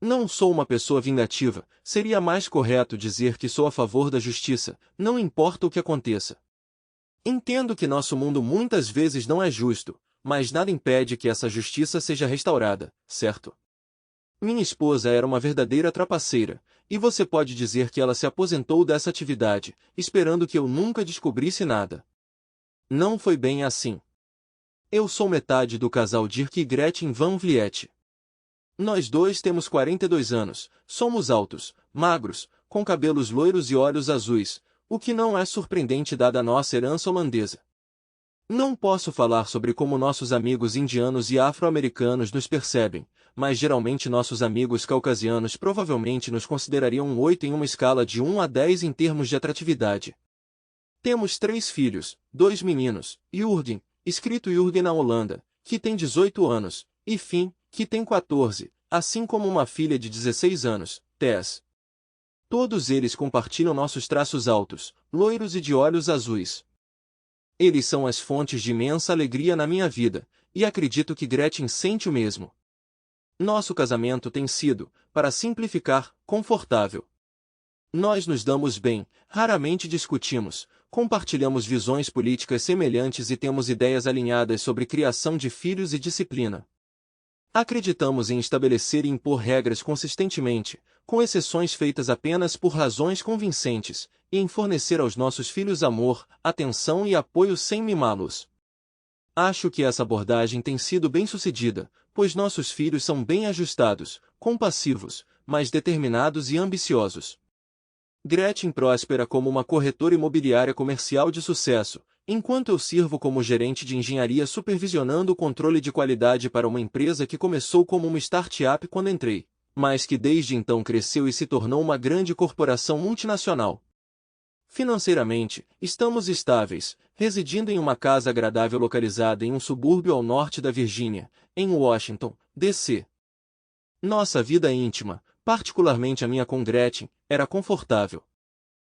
Não sou uma pessoa vingativa, seria mais correto dizer que sou a favor da justiça, não importa o que aconteça. Entendo que nosso mundo muitas vezes não é justo, mas nada impede que essa justiça seja restaurada, certo? Minha esposa era uma verdadeira trapaceira, e você pode dizer que ela se aposentou dessa atividade, esperando que eu nunca descobrisse nada. Não foi bem assim. Eu sou metade do casal Dirk e Gretchen Van Vliet. Nós dois temos 42 anos, somos altos, magros, com cabelos loiros e olhos azuis, o que não é surpreendente dada a nossa herança holandesa. Não posso falar sobre como nossos amigos indianos e afro-americanos nos percebem, mas geralmente nossos amigos caucasianos provavelmente nos considerariam um 8 em uma escala de 1 a 10 em termos de atratividade. Temos 3 filhos, 2 meninos, Jurgen, escrito Jurgen na Holanda, que tem 18 anos, e Finn, que tem 14, assim como uma filha de 16 anos, Tess. Todos eles compartilham nossos traços altos, loiros e de olhos azuis. Eles são as fontes de imensa alegria na minha vida, e acredito que Gretchen sente o mesmo. Nosso casamento tem sido, para simplificar, confortável. Nós nos damos bem, raramente discutimos, compartilhamos visões políticas semelhantes e temos ideias alinhadas sobre criação de filhos e disciplina. Acreditamos em estabelecer e impor regras consistentemente, com exceções feitas apenas por razões convincentes, e em fornecer aos nossos filhos amor, atenção e apoio sem mimá-los. Acho que essa abordagem tem sido bem-sucedida, pois nossos filhos são bem ajustados, compassivos, mas determinados e ambiciosos. Gretchen próspera como uma corretora imobiliária comercial de sucesso, enquanto eu sirvo como gerente de engenharia supervisionando o controle de qualidade para uma empresa que começou como uma startup quando entrei, mas que desde então cresceu e se tornou uma grande corporação multinacional. Financeiramente, estamos estáveis, residindo em uma casa agradável localizada em um subúrbio ao norte da Virgínia, em Washington, D.C. Nossa vida íntima, particularmente a minha com Gretchen, era confortável.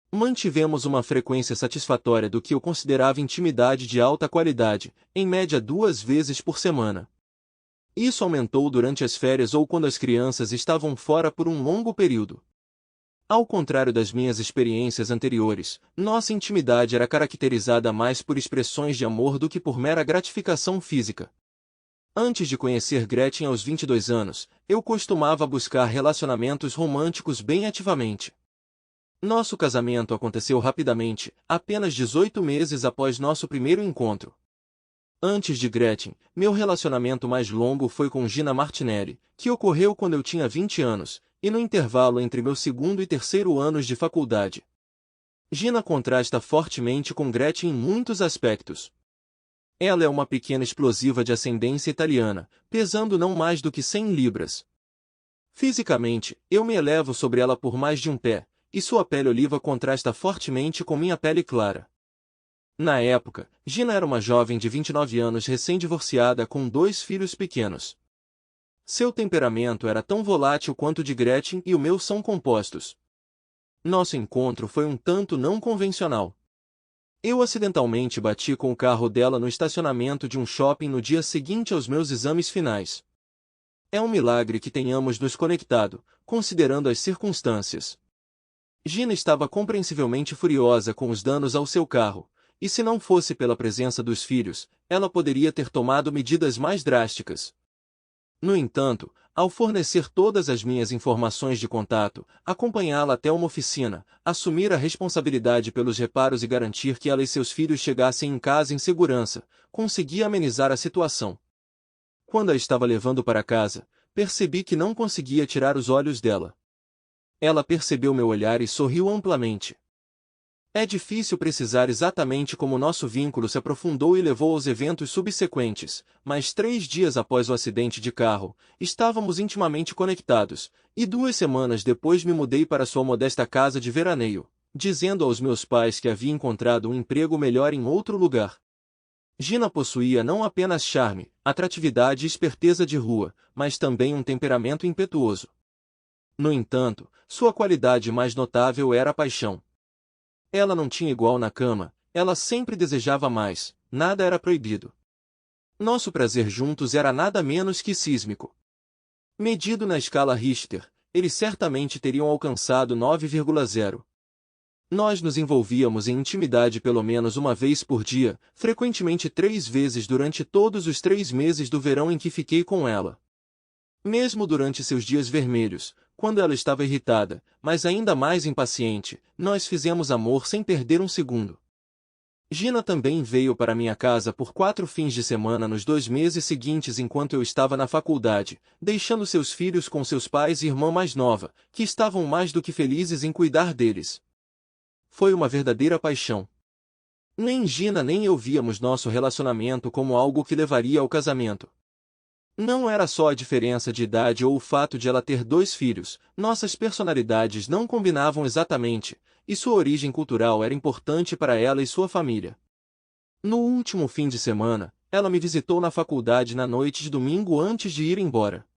Mantivemos uma frequência satisfatória do que eu considerava intimidade de alta qualidade, em média 2 vezes por semana. Isso aumentou durante as férias ou quando as crianças estavam fora por um longo período. Ao contrário das minhas experiências anteriores, nossa intimidade era caracterizada mais por expressões de amor do que por mera gratificação física. Antes de conhecer Gretchen aos 22 anos, eu costumava buscar relacionamentos românticos bem ativamente. Nosso casamento aconteceu rapidamente, apenas 18 meses após nosso primeiro encontro. Antes de Gretchen, meu relacionamento mais longo foi com Gina Martinelli, que ocorreu quando eu tinha 20 anos, e no intervalo entre meu segundo e terceiro anos de faculdade. Gina contrasta fortemente com Gretchen em muitos aspectos. Ela é uma pequena explosiva de ascendência italiana, pesando não mais do que 100 libras. Fisicamente, eu me elevo sobre ela por mais de um pé, e sua pele oliva contrasta fortemente com minha pele clara. Na época, Gina era uma jovem de 29 anos recém-divorciada com 2 filhos pequenos. Seu temperamento era tão volátil quanto o de Gretchen e o meu são compostos. Nosso encontro foi um tanto não convencional. Eu acidentalmente bati com o carro dela no estacionamento de um shopping no dia seguinte aos meus exames finais. É um milagre que tenhamos nos conectado, considerando as circunstâncias. Gina estava compreensivelmente furiosa com os danos ao seu carro, e se não fosse pela presença dos filhos, ela poderia ter tomado medidas mais drásticas. No entanto, ao fornecer todas as minhas informações de contato, acompanhá-la até uma oficina, assumir a responsabilidade pelos reparos e garantir que ela e seus filhos chegassem em casa em segurança, consegui amenizar a situação. Quando a estava levando para casa, percebi que não conseguia tirar os olhos dela. Ela percebeu meu olhar e sorriu amplamente. É difícil precisar exatamente como nosso vínculo se aprofundou e levou aos eventos subsequentes, mas 3 dias após o acidente de carro, estávamos intimamente conectados, e 2 semanas depois me mudei para sua modesta casa de veraneio, dizendo aos meus pais que havia encontrado um emprego melhor em outro lugar. Gina possuía não apenas charme, atratividade e esperteza de rua, mas também um temperamento impetuoso. No entanto, sua qualidade mais notável era a paixão. Ela não tinha igual na cama, ela sempre desejava mais, nada era proibido. Nosso prazer juntos era nada menos que sísmico. Medido na escala Richter, eles certamente teriam alcançado 9,0. Nós nos envolvíamos em intimidade pelo menos uma vez por dia, frequentemente 3 vezes durante todos os 3 meses do verão em que fiquei com ela. Mesmo durante seus dias vermelhos, quando ela estava irritada, mas ainda mais impaciente, nós fizemos amor sem perder um segundo. Gina também veio para minha casa por 4 fins de semana nos 2 meses seguintes enquanto eu estava na faculdade, deixando seus filhos com seus pais e irmã mais nova, que estavam mais do que felizes em cuidar deles. Foi uma verdadeira paixão. Nem Gina nem eu víamos nosso relacionamento como algo que levaria ao casamento. Não era só a diferença de idade ou o fato de ela ter 2 filhos, nossas personalidades não combinavam exatamente, e sua origem cultural era importante para ela e sua família. No último fim de semana, ela me visitou na faculdade na noite de domingo antes de ir embora.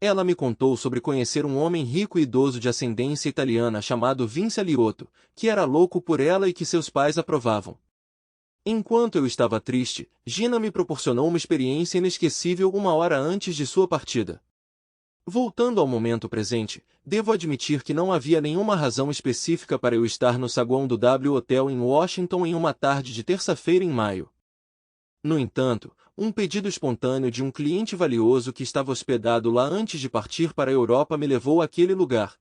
Ela me contou sobre conhecer um homem rico e idoso de ascendência italiana chamado Vince Aliotto, que era louco por ela e que seus pais aprovavam. Enquanto eu estava triste, Gina me proporcionou uma experiência inesquecível uma hora antes de sua partida. Voltando ao momento presente, devo admitir que não havia nenhuma razão específica para eu estar no saguão do W Hotel em Washington em uma tarde de terça-feira em maio. No entanto, um pedido espontâneo de um cliente valioso que estava hospedado lá antes de partir para a Europa me levou àquele lugar.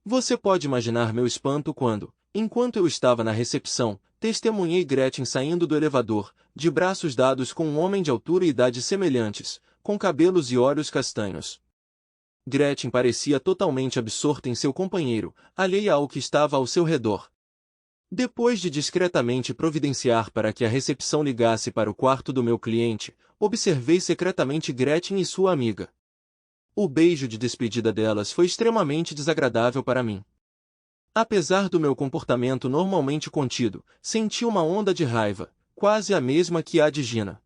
Você pode imaginar meu espanto quando, enquanto eu estava na recepção, testemunhei Gretchen saindo do elevador, de braços dados com um homem de altura e idade semelhantes, com cabelos e olhos castanhos. Gretchen parecia totalmente absorta em seu companheiro, alheia ao que estava ao seu redor. Depois de discretamente providenciar para que a recepção ligasse para o quarto do meu cliente, observei secretamente Gretchen e sua amiga. O beijo de despedida delas foi extremamente desagradável para mim. Apesar do meu comportamento normalmente contido, senti uma onda de raiva, quase a mesma que a de Gina.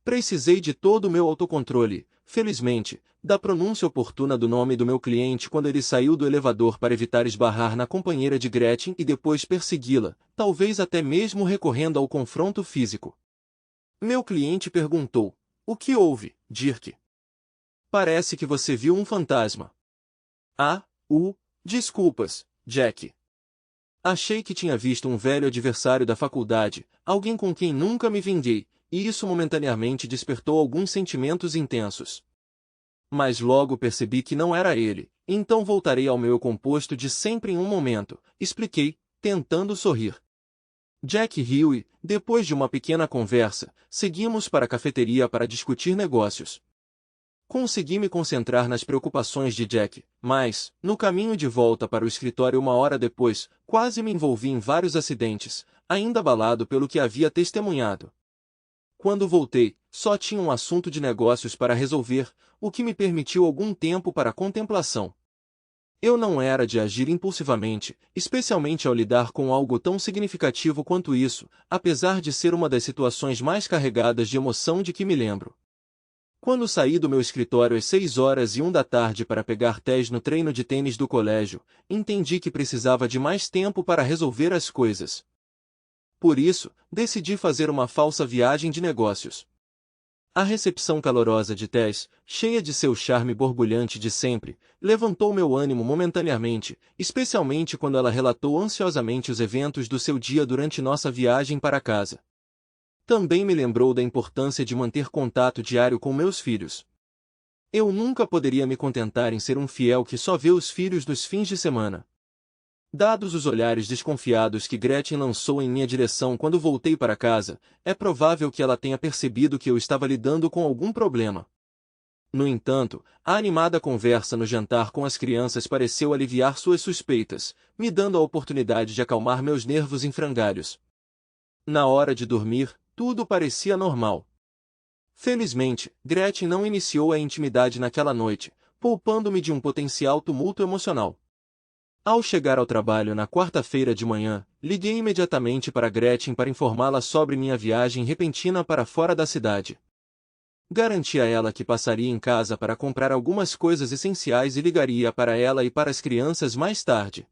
Precisei de todo o meu autocontrole, felizmente, da pronúncia oportuna do nome do meu cliente quando ele saiu do elevador para evitar esbarrar na companheira de Gretchen e depois persegui-la, talvez até mesmo recorrendo ao confronto físico. Meu cliente perguntou: "O que houve, Dirk? Parece que você viu um fantasma." Desculpas, Jack. Achei que tinha visto um velho adversário da faculdade, alguém com quem nunca me vinguei, e isso momentaneamente despertou alguns sentimentos intensos. Mas logo percebi que não era ele, então voltarei ao meu composto de sempre em um momento, expliquei, tentando sorrir. Jack riu e, depois de uma pequena conversa, seguimos para a cafeteria para discutir negócios. Consegui me concentrar nas preocupações de Jack, mas, no caminho de volta para o escritório uma hora depois, quase me envolvi em vários acidentes, ainda abalado pelo que havia testemunhado. Quando voltei, só tinha um assunto de negócios para resolver, o que me permitiu algum tempo para a contemplação. Eu não era de agir impulsivamente, especialmente ao lidar com algo tão significativo quanto isso, apesar de ser uma das situações mais carregadas de emoção de que me lembro. Quando saí do meu escritório às 6h01 da tarde para pegar Tess no treino de tênis do colégio, entendi que precisava de mais tempo para resolver as coisas. Por isso, decidi fazer uma falsa viagem de negócios. A recepção calorosa de Tess, cheia de seu charme borbulhante de sempre, levantou meu ânimo momentaneamente, especialmente quando ela relatou ansiosamente os eventos do seu dia durante nossa viagem para casa. Também me lembrou da importância de manter contato diário com meus filhos. Eu nunca poderia me contentar em ser um fiel que só vê os filhos nos fins de semana. Dados os olhares desconfiados que Gretchen lançou em minha direção quando voltei para casa, é provável que ela tenha percebido que eu estava lidando com algum problema. No entanto, a animada conversa no jantar com as crianças pareceu aliviar suas suspeitas, me dando a oportunidade de acalmar meus nervos em frangalhos. Na hora de dormir, tudo parecia normal. Felizmente, Gretchen não iniciou a intimidade naquela noite, poupando-me de um potencial tumulto emocional. Ao chegar ao trabalho na quarta-feira de manhã, liguei imediatamente para Gretchen para informá-la sobre minha viagem repentina para fora da cidade. Garanti a ela que passaria em casa para comprar algumas coisas essenciais e ligaria para ela e para as crianças mais tarde.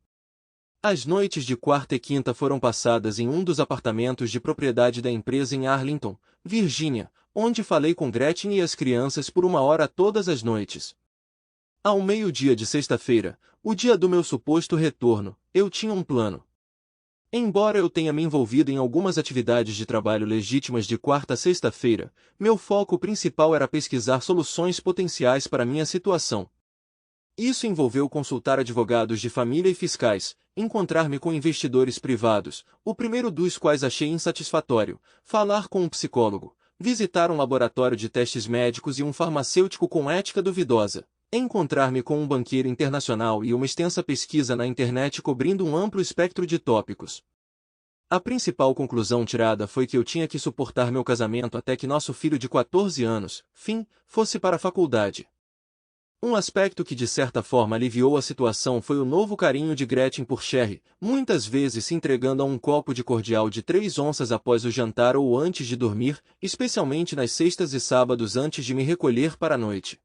As noites de quarta e quinta foram passadas em um dos apartamentos de propriedade da empresa em Arlington, Virgínia, onde falei com Gretchen e as crianças por uma hora todas as noites. Ao meio-dia de sexta-feira, o dia do meu suposto retorno, eu tinha um plano. Embora eu tenha me envolvido em algumas atividades de trabalho legítimas de quarta a sexta-feira, meu foco principal era pesquisar soluções potenciais para minha situação. Isso envolveu consultar advogados de família e fiscais, encontrar-me com investidores privados, o primeiro dos quais achei insatisfatório, falar com um psicólogo, visitar um laboratório de testes médicos e um farmacêutico com ética duvidosa, encontrar-me com um banqueiro internacional e uma extensa pesquisa na internet cobrindo um amplo espectro de tópicos. A principal conclusão tirada foi que eu tinha que suportar meu casamento até que nosso filho de 14 anos, fosse para a faculdade. Um aspecto que de certa forma aliviou a situação foi o novo carinho de Gretchen por Sherry, muitas vezes se entregando a um copo de cordial de 3 onças após o jantar ou antes de dormir, especialmente nas sextas e sábados antes de me recolher para a noite.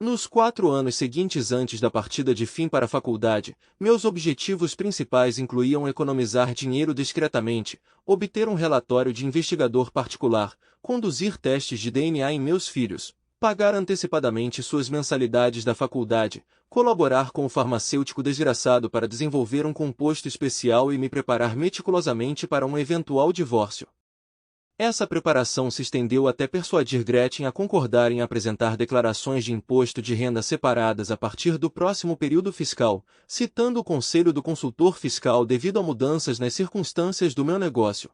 Nos 4 anos seguintes antes da partida de fim para a faculdade, meus objetivos principais incluíam economizar dinheiro discretamente, obter um relatório de investigador particular, conduzir testes de DNA em meus filhos, pagar antecipadamente suas mensalidades da faculdade, colaborar com o farmacêutico desgraçado para desenvolver um composto especial e me preparar meticulosamente para um eventual divórcio. Essa preparação se estendeu até persuadir Gretchen a concordar em apresentar declarações de imposto de renda separadas a partir do próximo período fiscal, citando o conselho do consultor fiscal devido a mudanças nas circunstâncias do meu negócio.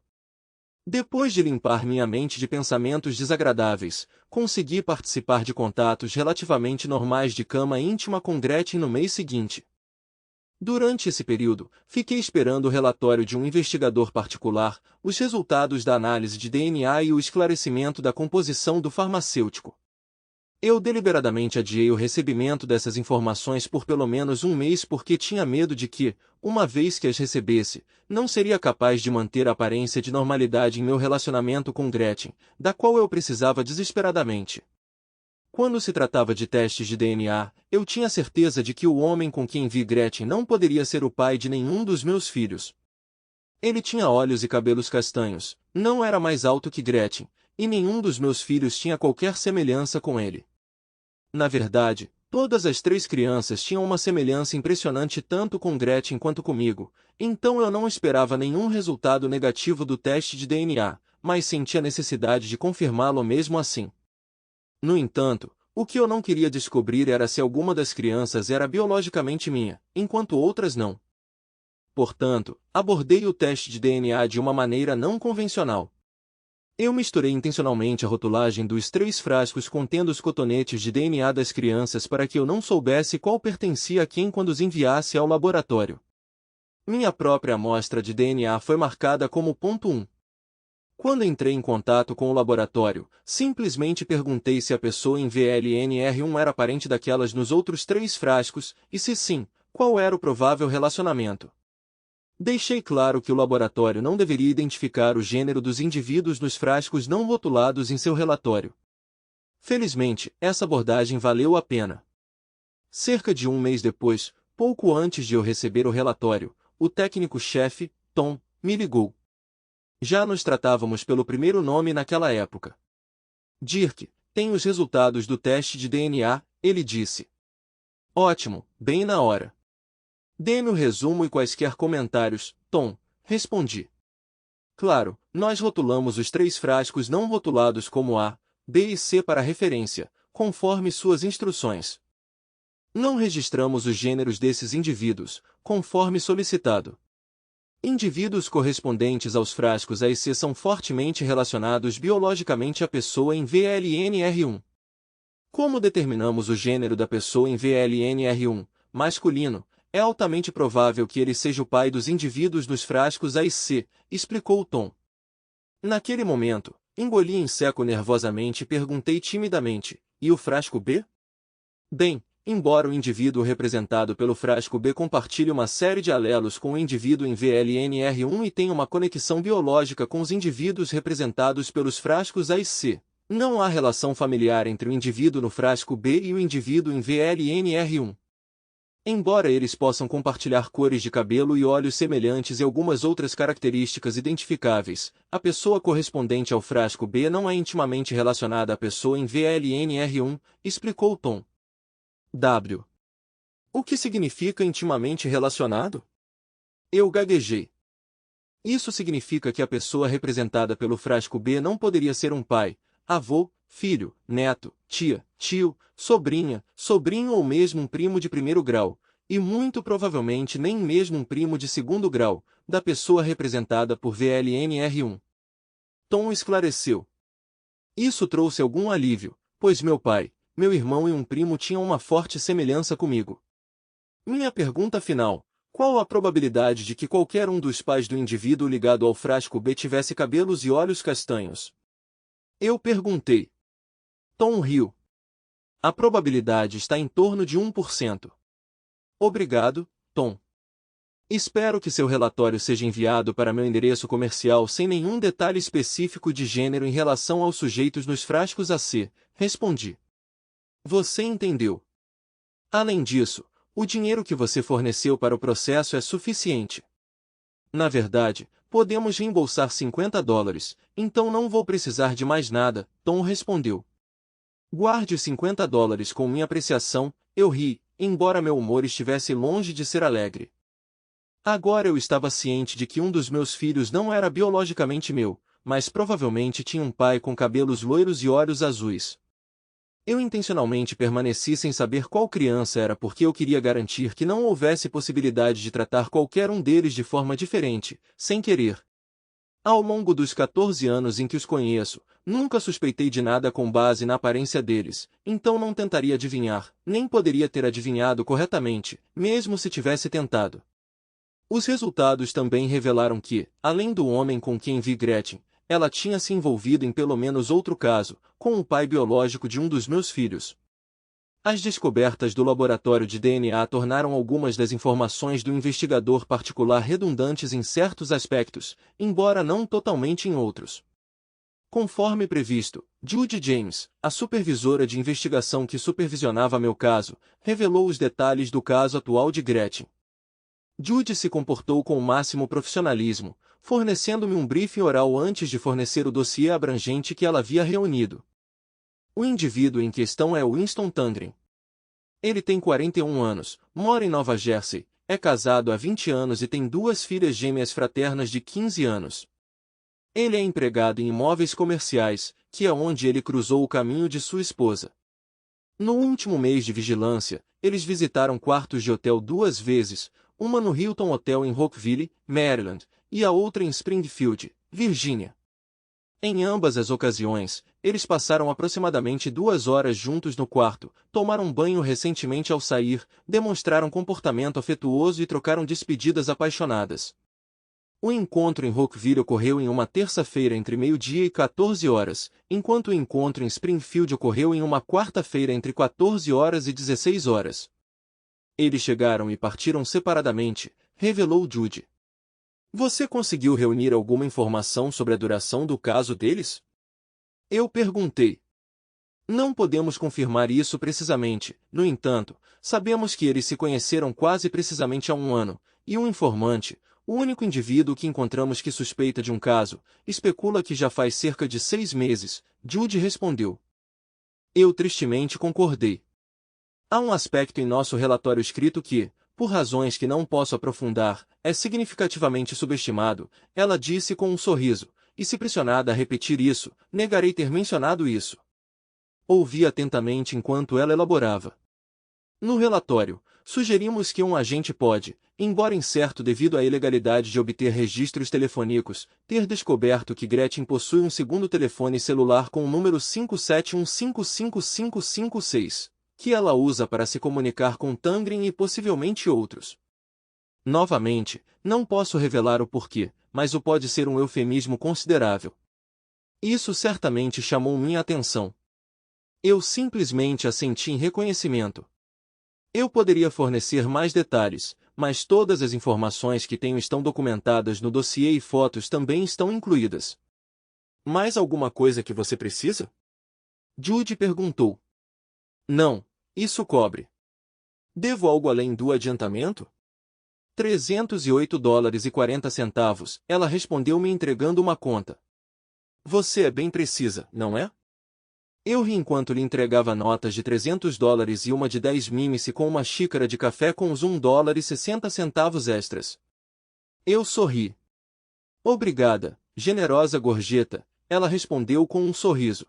Depois de limpar minha mente de pensamentos desagradáveis, consegui participar de contatos relativamente normais de cama íntima com Gretchen no mês seguinte. Durante esse período, fiquei esperando o relatório de um investigador particular, os resultados da análise de DNA e o esclarecimento da composição do farmacêutico. Eu deliberadamente adiei o recebimento dessas informações por pelo menos um mês porque tinha medo de que, uma vez que as recebesse, não seria capaz de manter a aparência de normalidade em meu relacionamento com Gretchen, da qual eu precisava desesperadamente. Quando se tratava de testes de DNA, eu tinha certeza de que o homem com quem vi Gretchen não poderia ser o pai de nenhum dos meus filhos. Ele tinha olhos e cabelos castanhos, não era mais alto que Gretchen, e nenhum dos meus filhos tinha qualquer semelhança com ele. Na verdade, todas as 3 crianças tinham uma semelhança impressionante tanto com Gretchen quanto comigo, então eu não esperava nenhum resultado negativo do teste de DNA, mas senti a necessidade de confirmá-lo mesmo assim. No entanto, o que eu não queria descobrir era se alguma das crianças era biologicamente minha, enquanto outras não. Portanto, abordei o teste de DNA de uma maneira não convencional. Eu misturei intencionalmente a rotulagem dos 3 frascos contendo os cotonetes de DNA das crianças para que eu não soubesse qual pertencia a quem quando os enviasse ao laboratório. Minha própria amostra de DNA foi marcada como ponto 1. Quando entrei em contato com o laboratório, simplesmente perguntei se a pessoa em VLNR1 era parente daquelas nos outros 3 frascos, e se sim, qual era o provável relacionamento. Deixei claro que o laboratório não deveria identificar o gênero dos indivíduos nos frascos não rotulados em seu relatório. Felizmente, essa abordagem valeu a pena. Cerca de um mês depois, pouco antes de eu receber o relatório, o técnico-chefe, Tom, me ligou. Já nos tratávamos pelo primeiro nome naquela época. Dirk, tem os resultados do teste de DNA, ele disse. Ótimo, bem na hora. Dê-me o resumo e quaisquer comentários, Tom, respondi. Claro, nós rotulamos os 3 frascos não rotulados como A, B e C para referência, conforme suas instruções. Não registramos os gêneros desses indivíduos, conforme solicitado. Indivíduos correspondentes aos frascos A e C são fortemente relacionados biologicamente à pessoa em VLNR1. Como determinamos o gênero da pessoa em VLNR1, masculino, é altamente provável que ele seja o pai dos indivíduos nos frascos A e C, explicou Tom. Naquele momento, engoli em seco nervosamente e perguntei timidamente, e o frasco B? Bem, embora o indivíduo representado pelo frasco B compartilhe uma série de alelos com o indivíduo em VLNR1 e tenha uma conexão biológica com os indivíduos representados pelos frascos A e C, não há relação familiar entre o indivíduo no frasco B e o indivíduo em VLNR1. Embora eles possam compartilhar cores de cabelo e olhos semelhantes e algumas outras características identificáveis, a pessoa correspondente ao frasco B não é intimamente relacionada à pessoa em VLNR1, explicou Tom. W. O que significa intimamente relacionado? Eu gaguejei. Isso significa que a pessoa representada pelo frasco B não poderia ser um pai, avô, filho, neto, tia, tio, sobrinha, sobrinho ou mesmo um primo de primeiro grau, e muito provavelmente nem mesmo um primo de segundo grau, da pessoa representada por VLNR1. Tom esclareceu. Isso trouxe algum alívio, pois meu pai, meu irmão e um primo tinham uma forte semelhança comigo. Minha pergunta final: qual a probabilidade de que qualquer um dos pais do indivíduo ligado ao frasco B tivesse cabelos e olhos castanhos? Eu perguntei. Tom riu. A probabilidade está em torno de 1%. Obrigado, Tom. Espero que seu relatório seja enviado para meu endereço comercial sem nenhum detalhe específico de gênero em relação aos sujeitos nos frascos AC, respondi. Você entendeu. Além disso, o dinheiro que você forneceu para o processo é suficiente. Na verdade, podemos reembolsar $50, então não vou precisar de mais nada, Tom respondeu. Guarde os $50 com minha apreciação, eu ri, embora meu humor estivesse longe de ser alegre. Agora eu estava ciente de que um dos meus filhos não era biologicamente meu, mas provavelmente tinha um pai com cabelos loiros e olhos azuis. Eu intencionalmente permaneci sem saber qual criança era porque eu queria garantir que não houvesse possibilidade de tratar qualquer um deles de forma diferente, sem querer. Ao longo dos 14 anos em que os conheço, nunca suspeitei de nada com base na aparência deles, então não tentaria adivinhar, nem poderia ter adivinhado corretamente, mesmo se tivesse tentado. Os resultados também revelaram que, além do homem com quem vi Gretchen, ela tinha se envolvido em pelo menos outro caso, com o pai biológico de um dos meus filhos. As descobertas do laboratório de DNA tornaram algumas das informações do investigador particular redundantes em certos aspectos, embora não totalmente em outros. Conforme previsto, Judy James, a supervisora de investigação que supervisionava meu caso, revelou os detalhes do caso atual de Gretchen. Judy se comportou com o máximo profissionalismo, fornecendo-me um briefing oral antes de fornecer o dossiê abrangente que ela havia reunido. O indivíduo em questão é Winston Tangren. Ele tem 41 anos, mora em Nova Jersey, é casado há 20 anos e tem duas filhas gêmeas fraternas de 15 anos. Ele é empregado em imóveis comerciais, que é onde ele cruzou o caminho de sua esposa. No último mês de vigilância, eles visitaram quartos de hotel 2 vezes, uma no Hilton Hotel em Rockville, Maryland, e a outra em Springfield, Virgínia. Em ambas as ocasiões, eles passaram aproximadamente 2 horas juntos no quarto, tomaram banho recentemente ao sair, demonstraram comportamento afetuoso e trocaram despedidas apaixonadas. O encontro em Rockville ocorreu em uma terça-feira entre meio-dia e 14 horas, enquanto o encontro em Springfield ocorreu em uma quarta-feira entre 14 horas e 16 horas. Eles chegaram e partiram separadamente, revelou Judy. Você conseguiu reunir alguma informação sobre a duração do caso deles? Eu perguntei. Não podemos confirmar isso precisamente, no entanto, sabemos que eles se conheceram quase precisamente há 1 ano, e um informante, o único indivíduo que encontramos que suspeita de um caso, especula que já faz cerca de 6 meses, Judy respondeu. Eu tristemente concordei. Há um aspecto em nosso relatório escrito que, por razões que não posso aprofundar, é significativamente subestimado, ela disse com um sorriso, e se pressionada a repetir isso, negarei ter mencionado isso. Ouvi atentamente enquanto ela elaborava. No relatório, sugerimos que um agente pode, embora incerto devido à ilegalidade de obter registros telefônicos, ter descoberto que Gretchen possui um segundo telefone celular com o número 571555556. Que ela usa para se comunicar com Tangren e possivelmente outros. Novamente, não posso revelar o porquê, mas o pode ser um eufemismo considerável. Isso certamente chamou minha atenção. Eu simplesmente assenti em reconhecimento. Eu poderia fornecer mais detalhes, mas todas as informações que tenho estão documentadas no dossiê e fotos também estão incluídas. Mais alguma coisa que você precisa? Judy perguntou. Não, isso cobre. Devo algo além do adiantamento? $308,40, ela respondeu me entregando uma conta. Você é bem precisa, não é? Eu ri enquanto lhe entregava notas de $300 e uma de 10 mimes com uma xícara de café com os $1,60 extras. Eu sorri. Obrigada, generosa gorjeta, ela respondeu com um sorriso.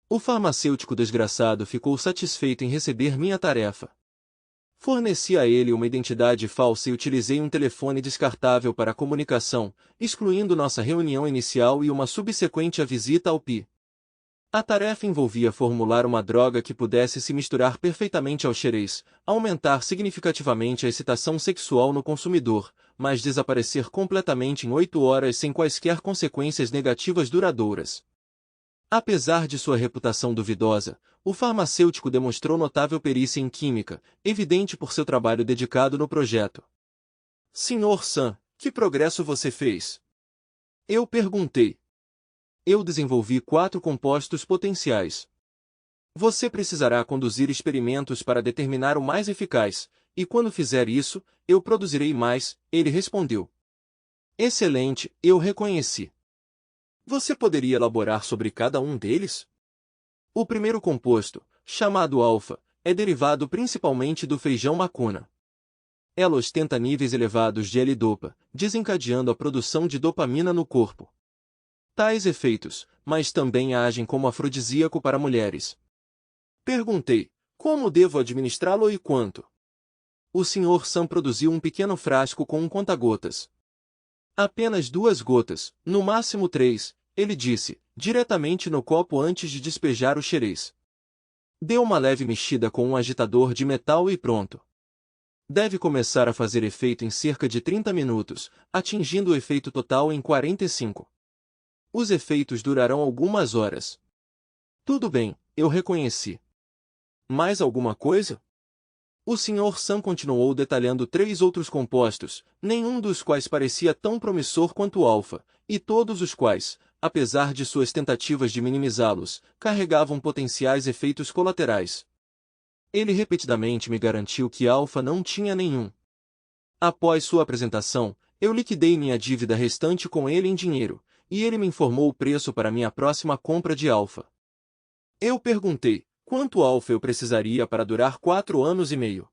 O farmacêutico desgraçado ficou satisfeito em receber minha tarefa. Forneci a ele uma identidade falsa e utilizei um telefone descartável para a comunicação, excluindo nossa reunião inicial e uma subsequente visita ao PI. A tarefa envolvia formular uma droga que pudesse se misturar perfeitamente ao xerez, aumentar significativamente a excitação sexual no consumidor, mas desaparecer completamente em 8 horas sem quaisquer consequências negativas duradouras. Apesar de sua reputação duvidosa, o farmacêutico demonstrou notável perícia em química, evidente por seu trabalho dedicado no projeto. Sr. Sam, que progresso você fez? Eu perguntei. Eu desenvolvi 4 compostos potenciais. Você precisará conduzir experimentos para determinar o mais eficaz, e quando fizer isso, eu produzirei mais, ele respondeu. Excelente, eu reconheci. Você poderia elaborar sobre cada um deles? O primeiro composto, chamado alfa, é derivado principalmente do feijão macuna. Ela ostenta níveis elevados de L-dopa, desencadeando a produção de dopamina no corpo. Tais efeitos, mas também agem como afrodisíaco para mulheres. Perguntei, como devo administrá-lo e quanto? O Sr. Sam produziu um pequeno frasco com um conta-gotas. Apenas 2 gotas, no máximo 3, ele disse, diretamente no copo antes de despejar o xerez. Deu uma leve mexida com um agitador de metal e pronto. Deve começar a fazer efeito em cerca de 30 minutos, atingindo o efeito total em 45. Os efeitos durarão algumas horas. Tudo bem, eu reconheci. Mais alguma coisa? O Sr. Sam continuou detalhando 3 outros compostos, nenhum dos quais parecia tão promissor quanto o alfa, e todos os quais, apesar de suas tentativas de minimizá-los, carregavam potenciais efeitos colaterais. Ele repetidamente me garantiu que alfa não tinha nenhum. Após sua apresentação, eu liquidei minha dívida restante com ele em dinheiro, e ele me informou o preço para minha próxima compra de alfa. Eu perguntei, quanto alfa eu precisaria para durar 4 anos e meio?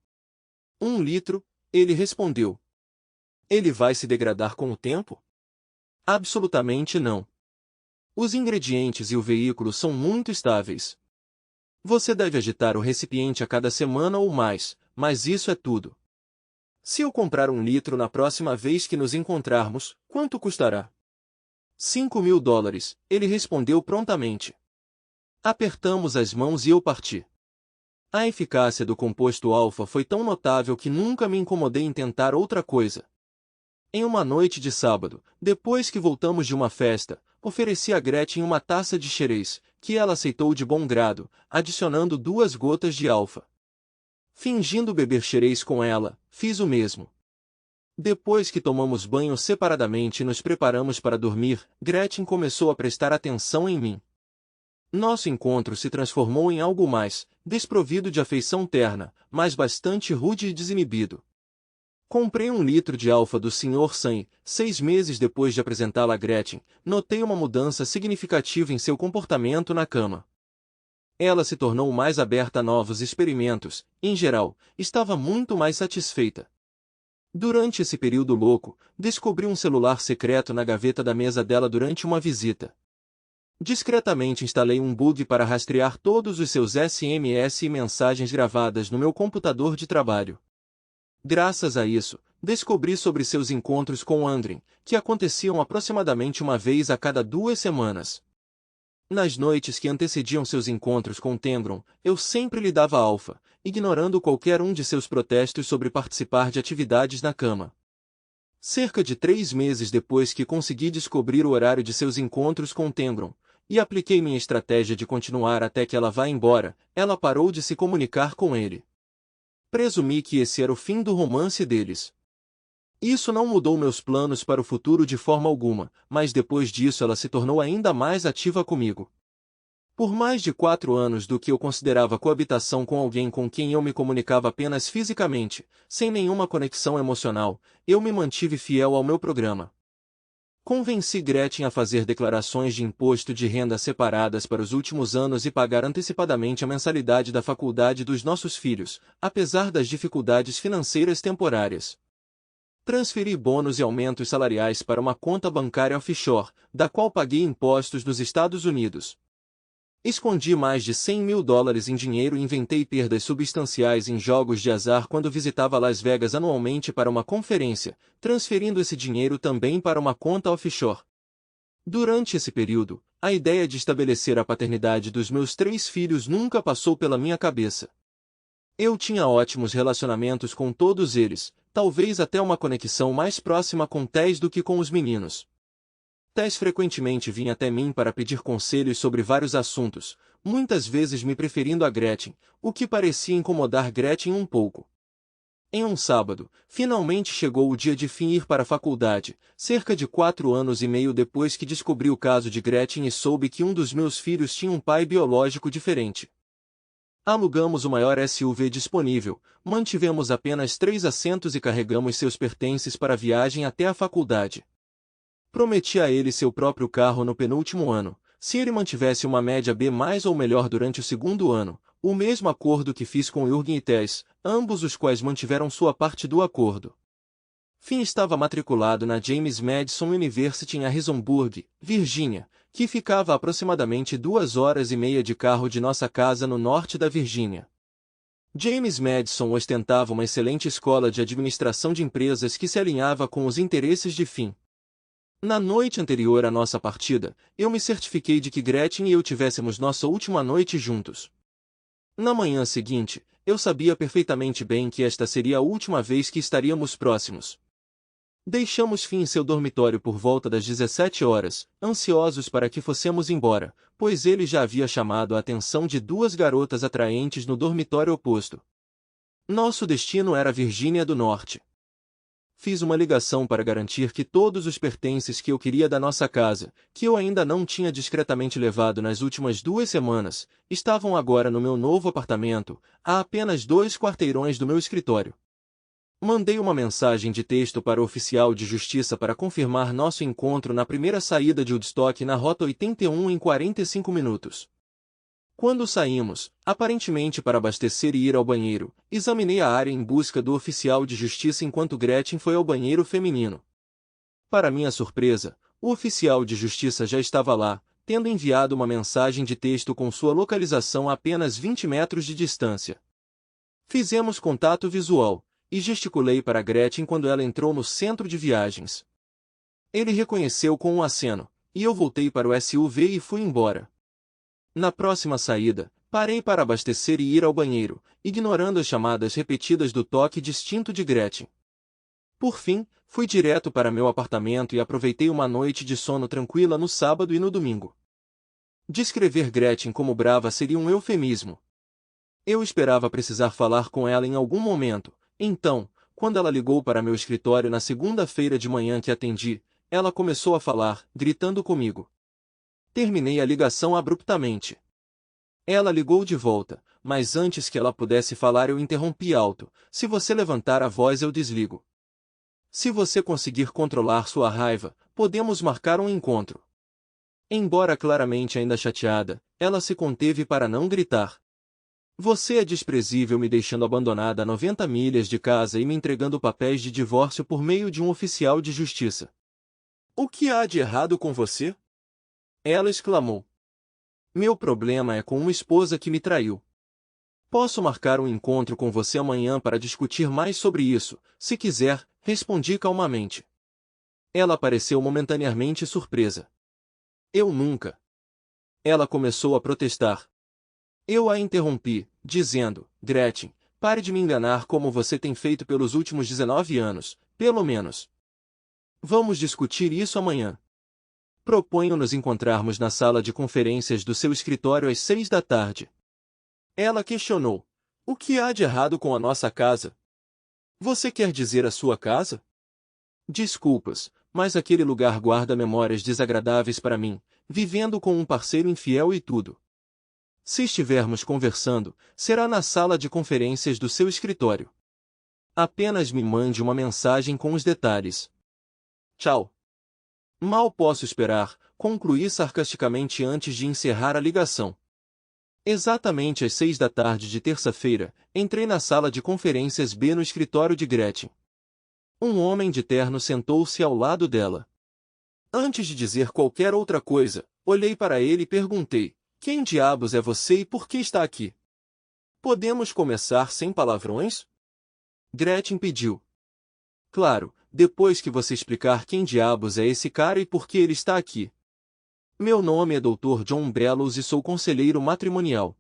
1 litro, ele respondeu. Ele vai se degradar com o tempo? Absolutamente não. Os ingredientes e o veículo são muito estáveis. Você deve agitar o recipiente a cada semana ou mais, mas isso é tudo. Se eu comprar 1 litro na próxima vez que nos encontrarmos, quanto custará? $5.000, ele respondeu prontamente. Apertamos as mãos e eu parti. A eficácia do composto alfa foi tão notável que nunca me incomodei em tentar outra coisa. Em uma noite de sábado, depois que voltamos de uma festa, ofereci a Gretchen uma taça de xerez, que ela aceitou de bom grado, adicionando 2 gotas de alfa. Fingindo beber xerez com ela, fiz o mesmo. Depois que tomamos banho separadamente e nos preparamos para dormir, Gretchen começou a prestar atenção em mim. Nosso encontro se transformou em algo mais, desprovido de afeição terna, mas bastante rude e desinibido. Comprei 1 litro de alfa do Sr. Sam e, 6 meses depois de apresentá-la a Gretchen, notei uma mudança significativa em seu comportamento na cama. Ela se tornou mais aberta a novos experimentos, em geral, estava muito mais satisfeita. Durante esse período louco, descobri um celular secreto na gaveta da mesa dela durante uma visita. Discretamente instalei um bug para rastrear todos os seus SMS e mensagens gravadas no meu computador de trabalho. Graças a isso, descobri sobre seus encontros com Andrin, que aconteciam aproximadamente uma vez a cada 2 semanas. Nas noites que antecediam seus encontros com Tembron, eu sempre lhe dava alfa, ignorando qualquer um de seus protestos sobre participar de atividades na cama. Cerca de 3 meses depois que consegui descobrir o horário de seus encontros com Tembron, e apliquei minha estratégia de continuar até que ela vá embora, ela parou de se comunicar com ele. Presumi que esse era o fim do romance deles. Isso não mudou meus planos para o futuro de forma alguma, mas depois disso ela se tornou ainda mais ativa comigo. Por mais de 4 anos do que eu considerava coabitação com alguém com quem eu me comunicava apenas fisicamente, sem nenhuma conexão emocional, eu me mantive fiel ao meu programa. Convenci Gretchen a fazer declarações de imposto de renda separadas para os últimos anos e pagar antecipadamente a mensalidade da faculdade dos nossos filhos, apesar das dificuldades financeiras temporárias. Transferi bônus e aumentos salariais para uma conta bancária offshore, da qual paguei impostos nos Estados Unidos. Escondi mais de US$ 100.000 em dinheiro e inventei perdas substanciais em jogos de azar quando visitava Las Vegas anualmente para uma conferência, transferindo esse dinheiro também para uma conta offshore. Durante esse período, a ideia de estabelecer a paternidade dos meus 3 filhos nunca passou pela minha cabeça. Eu tinha ótimos relacionamentos com todos eles, talvez até uma conexão mais próxima com Tess do que com os meninos. Tess frequentemente vinha até mim para pedir conselhos sobre vários assuntos, muitas vezes me preferindo a Gretchen, o que parecia incomodar Gretchen um pouco. Em um sábado, finalmente chegou o dia de fim ir para a faculdade, cerca de 4 anos e meio depois que descobri o caso de Gretchen e soube que um dos meus filhos tinha um pai biológico diferente. Alugamos o maior SUV disponível, mantivemos apenas 3 assentos e carregamos seus pertences para a viagem até a faculdade. Prometi a ele seu próprio carro no penúltimo ano, se ele mantivesse uma média B+ ou melhor durante o segundo ano, o mesmo acordo que fiz com Jürgen e Tess, ambos os quais mantiveram sua parte do acordo. Finn estava matriculado na James Madison University em Harrisonburg, Virgínia, que ficava a aproximadamente 2 horas e meia de carro de nossa casa no norte da Virgínia. James Madison ostentava uma excelente escola de administração de empresas que se alinhava com os interesses de Finn. Na noite anterior à nossa partida, eu me certifiquei de que Gretchen e eu tivéssemos nossa última noite juntos. Na manhã seguinte, eu sabia perfeitamente bem que esta seria a última vez que estaríamos próximos. Deixamos Finn em seu dormitório por volta das 17 horas, ansiosos para que fossemos embora, pois ele já havia chamado a atenção de 2 garotas atraentes no dormitório oposto. Nosso destino era a Virgínia do Norte. Fiz uma ligação para garantir que todos os pertences que eu queria da nossa casa, que eu ainda não tinha discretamente levado nas últimas 2 semanas, estavam agora no meu novo apartamento, a apenas 2 quarteirões do meu escritório. Mandei uma mensagem de texto para o oficial de justiça para confirmar nosso encontro na primeira saída de Woodstock na Rota 81 em 45 minutos. Quando saímos, aparentemente para abastecer e ir ao banheiro, examinei a área em busca do oficial de justiça enquanto Gretchen foi ao banheiro feminino. Para minha surpresa, o oficial de justiça já estava lá, tendo enviado uma mensagem de texto com sua localização a apenas 20 metros de distância. Fizemos contato visual, e gesticulei para Gretchen quando ela entrou no centro de viagens. Ele reconheceu com um aceno, e eu voltei para o SUV e fui embora. Na próxima saída, parei para abastecer e ir ao banheiro, ignorando as chamadas repetidas do toque distinto de Gretchen. Por fim, fui direto para meu apartamento e aproveitei uma noite de sono tranquila no sábado e no domingo. Descrever Gretchen como brava seria um eufemismo. Eu esperava precisar falar com ela em algum momento, então, quando ela ligou para meu escritório na segunda-feira de manhã que atendi, ela começou a falar, gritando comigo. Terminei a ligação abruptamente. Ela ligou de volta, mas antes que ela pudesse falar eu interrompi alto. Se você levantar a voz eu desligo. Se você conseguir controlar sua raiva, podemos marcar um encontro. Embora claramente ainda chateada, ela se conteve para não gritar. Você é desprezível me deixando abandonada a 90 milhas de casa e me entregando papéis de divórcio por meio de um oficial de justiça. O que há de errado com você? Ela exclamou. Meu problema é com uma esposa que me traiu. Posso marcar um encontro com você amanhã para discutir mais sobre isso, se quiser, respondi calmamente. Ela pareceu momentaneamente surpresa. Eu nunca. Ela começou a protestar. Eu a interrompi, dizendo, Gretchen, pare de me enganar como você tem feito pelos últimos 19 anos, pelo menos. Vamos discutir isso amanhã. Proponho nos encontrarmos na sala de conferências do seu escritório às 6 da tarde. Ela questionou. O que há de errado com a nossa casa? Você quer dizer a sua casa? Desculpas, mas aquele lugar guarda memórias desagradáveis para mim, vivendo com um parceiro infiel e tudo. Se estivermos conversando, será na sala de conferências do seu escritório. Apenas me mande uma mensagem com os detalhes. Tchau. Mal posso esperar, concluí sarcasticamente antes de encerrar a ligação. Exatamente às 6 da tarde de terça-feira, entrei na sala de conferências B no escritório de Gretchen. Um homem de terno sentou-se ao lado dela. Antes de dizer qualquer outra coisa, olhei para ele e perguntei: quem diabos é você e por que está aqui? Podemos começar sem palavrões? Gretchen pediu. Claro, depois que você explicar quem diabos é esse cara e por que ele está aqui. Meu nome é Dr. John Bellows e sou conselheiro matrimonial.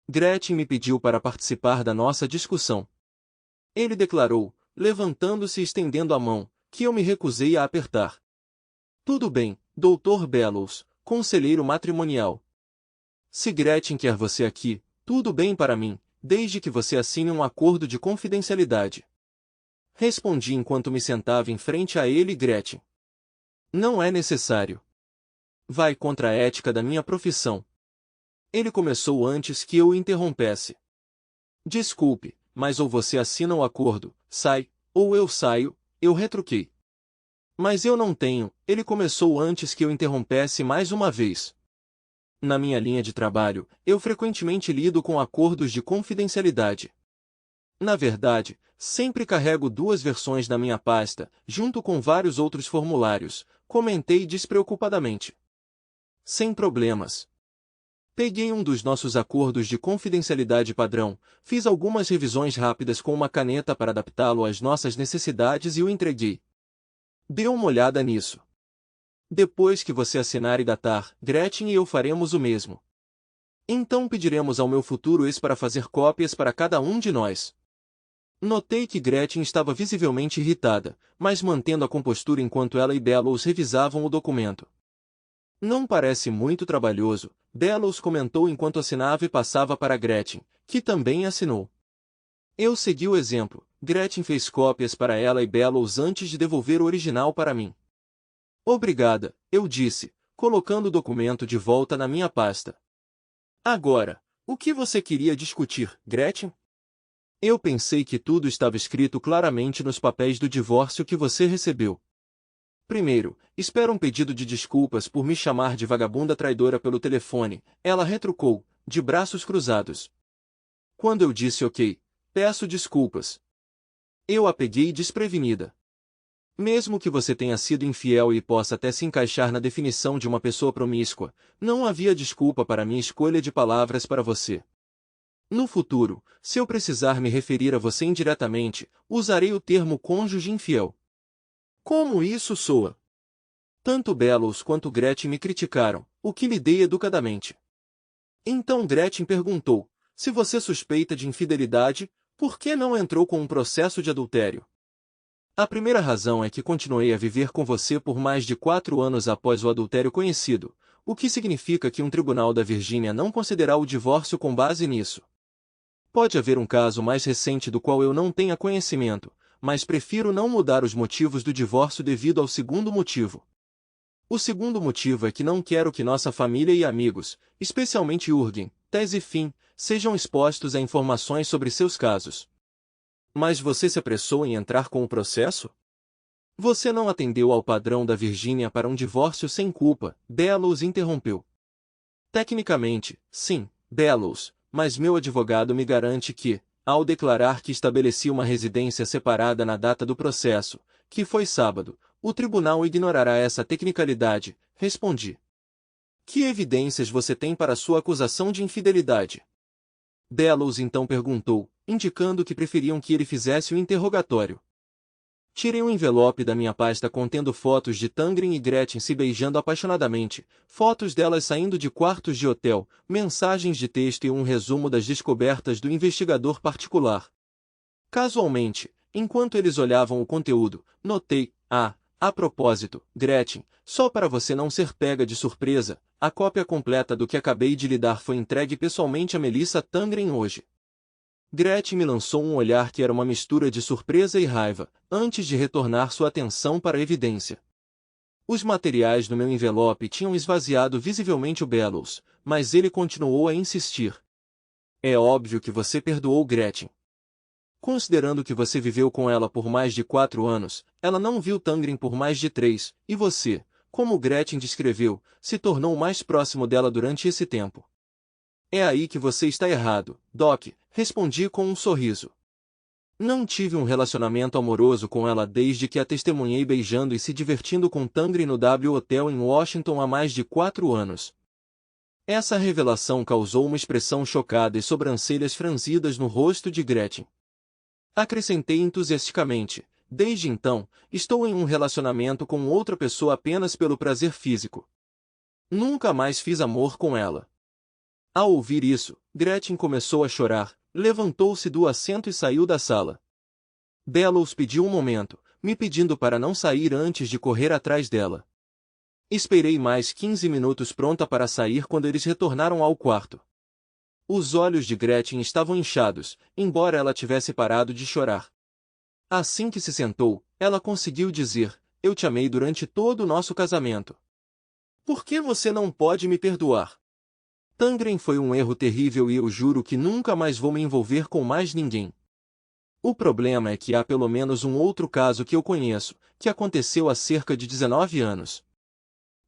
Gretchen me pediu para participar da nossa discussão. Ele declarou, levantando-se e estendendo a mão, que eu me recusei a apertar. Tudo bem, Dr. Bellows, conselheiro matrimonial. Se Gretchen quer você aqui, tudo bem para mim, desde que você assine um acordo de confidencialidade. Respondi enquanto me sentava em frente a ele e Gretchen. Não é necessário. Vai contra a ética da minha profissão. Ele começou antes que eu o interrompesse. Desculpe, mas ou você assina o acordo, sai, ou eu saio, eu retruquei. Mas eu não tenho, ele começou antes que eu interrompesse mais uma vez. Na minha linha de trabalho, eu frequentemente lido com acordos de confidencialidade. Na verdade, sempre carrego 2 versões na minha pasta, junto com vários outros formulários, comentei despreocupadamente. Sem problemas. Peguei um dos nossos acordos de confidencialidade padrão, fiz algumas revisões rápidas com uma caneta para adaptá-lo às nossas necessidades e o entreguei. Dê uma olhada nisso. Depois que você assinar e datar, Gretchen e eu faremos o mesmo. Então pediremos ao meu futuro ex para fazer cópias para cada um de nós. Notei que Gretchen estava visivelmente irritada, mas mantendo a compostura enquanto ela e Bellows revisavam o documento. Não parece muito trabalhoso, Bellows comentou enquanto assinava e passava para Gretchen, que também assinou. Eu segui o exemplo, Gretchen fez cópias para ela e Bellows antes de devolver o original para mim. Obrigada, eu disse, colocando o documento de volta na minha pasta. Agora, o que você queria discutir, Gretchen? Eu pensei que tudo estava escrito claramente nos papéis do divórcio que você recebeu. Primeiro, espero um pedido de desculpas por me chamar de vagabunda traidora pelo telefone, ela retrucou, de braços cruzados. Quando eu disse ok, peço desculpas. Eu a peguei desprevenida. Mesmo que você tenha sido infiel e possa até se encaixar na definição de uma pessoa promíscua, não havia desculpa para minha escolha de palavras para você. No futuro, se eu precisar me referir a você indiretamente, usarei o termo cônjuge infiel. Como isso soa? Tanto Bellows quanto Gretchen me criticaram, o que lidei educadamente. Então Gretchen perguntou, se você suspeita de infidelidade, por que não entrou com um processo de adultério? A primeira razão é que continuei a viver com você por mais de 4 anos após o adultério conhecido, o que significa que um tribunal da Virgínia não considerará o divórcio com base nisso. Pode haver um caso mais recente do qual eu não tenha conhecimento, mas prefiro não mudar os motivos do divórcio devido ao segundo motivo. O segundo motivo é que não quero que nossa família e amigos, especialmente Jürgen, Tess e Finn, sejam expostos a informações sobre seus casos. Mas você se apressou em entrar com o processo? Você não atendeu ao padrão da Virgínia para um divórcio sem culpa, Bellows interrompeu. Tecnicamente, sim, Bellows, mas meu advogado me garante que, ao declarar que estabeleci uma residência separada na data do processo, que foi sábado, o tribunal ignorará essa tecnicalidade, respondi. Que evidências você tem para sua acusação de infidelidade? Bellows então perguntou, indicando que preferiam que ele fizesse o interrogatório. Tirei um envelope da minha pasta contendo fotos de Tangren e Gretchen se beijando apaixonadamente, fotos delas saindo de quartos de hotel, mensagens de texto e um resumo das descobertas do investigador particular. Casualmente, enquanto eles olhavam o conteúdo, notei, a propósito, Gretchen, só para você não ser pega de surpresa, a cópia completa do que acabei de lhe dar foi entregue pessoalmente a Melissa Tangren hoje. Gretchen me lançou um olhar que era uma mistura de surpresa e raiva, antes de retornar sua atenção para a evidência. Os materiais do meu envelope tinham esvaziado visivelmente o Bellows, mas ele continuou a insistir. É óbvio que você perdoou Gretchen. Considerando que você viveu com ela por mais de 4 anos, ela não viu Tangren por mais de 3, e você, como Gretchen descreveu, se tornou mais próximo dela durante esse tempo. É aí que você está errado, Doc, respondi com um sorriso. Não tive um relacionamento amoroso com ela desde que a testemunhei beijando e se divertindo com Tangri no W Hotel em Washington há mais de 4 anos. Essa revelação causou uma expressão chocada e sobrancelhas franzidas no rosto de Gretchen. Acrescentei entusiasticamente, desde então, estou em um relacionamento com outra pessoa apenas pelo prazer físico. Nunca mais fiz amor com ela. Ao ouvir isso, Gretchen começou a chorar, levantou-se do assento e saiu da sala. Bellows pediu um momento, me pedindo para não sair antes de correr atrás dela. Esperei mais 15 minutos pronta para sair quando eles retornaram ao quarto. Os olhos de Gretchen estavam inchados, embora ela tivesse parado de chorar. Assim que se sentou, ela conseguiu dizer, eu te amei durante todo o nosso casamento. Por que você não pode me perdoar? Tangren foi um erro terrível e eu juro que nunca mais vou me envolver com mais ninguém. O problema é que há pelo menos um outro caso que eu conheço, que aconteceu há cerca de 19 anos.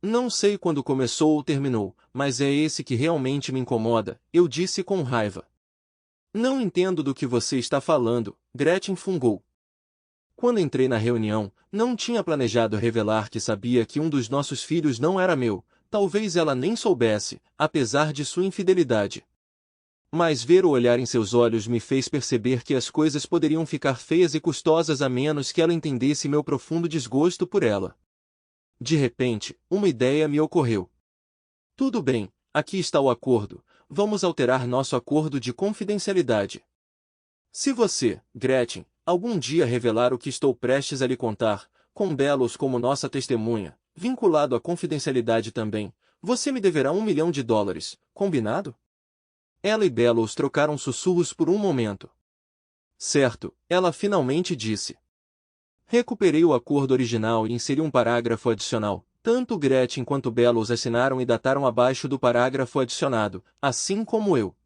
Não sei quando começou ou terminou, mas é esse que realmente me incomoda, eu disse com raiva. Não entendo do que você está falando, Gretchen fungou. Quando entrei na reunião, não tinha planejado revelar que sabia que um dos nossos filhos não era meu, talvez ela nem soubesse, apesar de sua infidelidade. Mas ver o olhar em seus olhos me fez perceber que as coisas poderiam ficar feias e custosas a menos que ela entendesse meu profundo desgosto por ela. De repente, uma ideia me ocorreu. Tudo bem, aqui está o acordo, vamos alterar nosso acordo de confidencialidade. Se você, Gretchen, algum dia revelar o que estou prestes a lhe contar, com Bellows como nossa testemunha, vinculado à confidencialidade também, você me deverá $1 milhão, combinado? Ela e Bellows trocaram sussurros por um momento. Certo, ela finalmente disse. Recuperei o acordo original e inseri um parágrafo adicional. Tanto Gretchen quanto Bellows assinaram e dataram abaixo do parágrafo adicionado, assim como eu.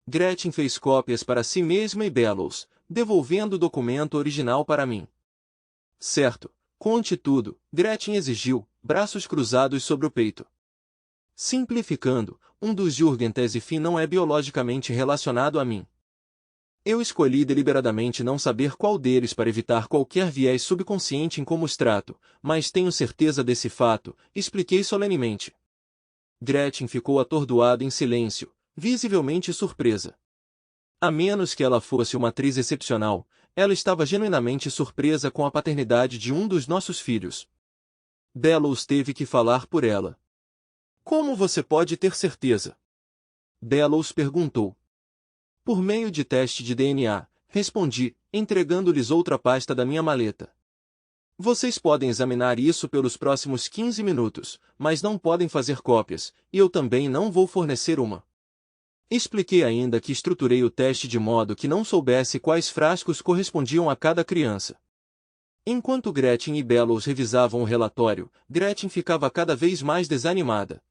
Gretchen fez cópias para si mesma e Bellows, devolvendo o documento original para mim. Certo, conte tudo, Gretchen exigiu, braços cruzados sobre o peito. Simplificando, um dos Jürgen-Tesifin não é biologicamente relacionado a mim. Eu escolhi deliberadamente não saber qual deles para evitar qualquer viés subconsciente em como os trato, mas tenho certeza desse fato, expliquei solenemente. Gretchen ficou atordoada em silêncio, visivelmente surpresa. A menos que ela fosse uma atriz excepcional, ela estava genuinamente surpresa com a paternidade de um dos nossos filhos. Bellows teve que falar por ela. Como você pode ter certeza? Bellows perguntou. Por meio de teste de DNA, respondi, entregando-lhes outra pasta da minha maleta. Vocês podem examinar isso pelos próximos 15 minutos, mas não podem fazer cópias, e eu também não vou fornecer uma. Expliquei ainda que estruturei o teste de modo que não soubesse quais frascos correspondiam a cada criança. Enquanto Gretchen e Bellows revisavam o relatório, Gretchen ficava cada vez mais desanimada.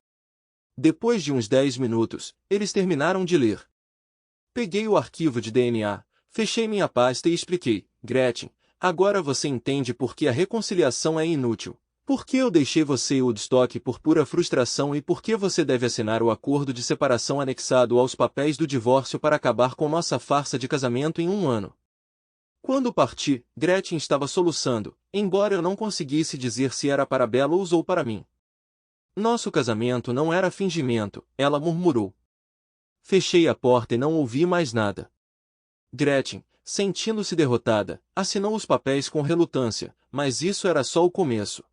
Depois de uns 10 minutos, eles terminaram de ler. Peguei o arquivo de DNA, fechei minha pasta e expliquei, Gretchen, agora você entende por que a reconciliação é inútil, por que eu deixei você em Woodstock por pura frustração e por que você deve assinar o acordo de separação anexado aos papéis do divórcio para acabar com nossa farsa de casamento em 1 ano. Quando parti, Gretchen estava soluçando, embora eu não conseguisse dizer se era para Bellows ou para mim. Nosso casamento não era fingimento, ela murmurou. Fechei a porta e não ouvi mais nada. Gretchen, sentindo-se derrotada, assinou os papéis com relutância, mas isso era só o começo.